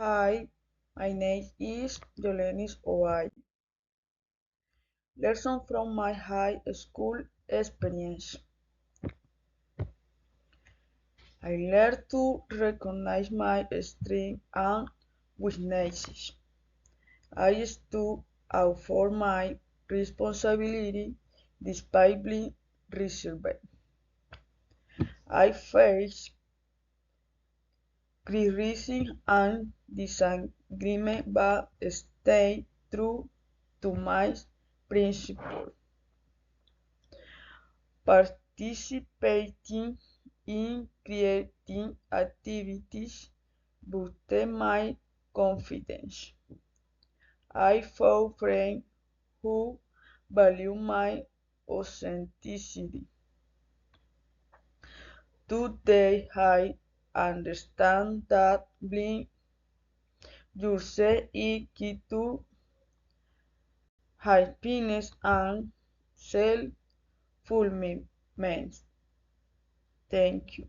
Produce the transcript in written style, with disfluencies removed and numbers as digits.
Hi, my name is Yolenis Ovalle. Lesson from my high school experience. I learned to recognize my strengths and weaknesses. I stood out for my responsibility despite being reserved. I faced criticism and disagreement but stayed true to my principles. Participating in creative activities boosted my confidence. I found friends who value my authenticity. Today I understand that being yourself is key to happiness and self-fulfillment. Thank you.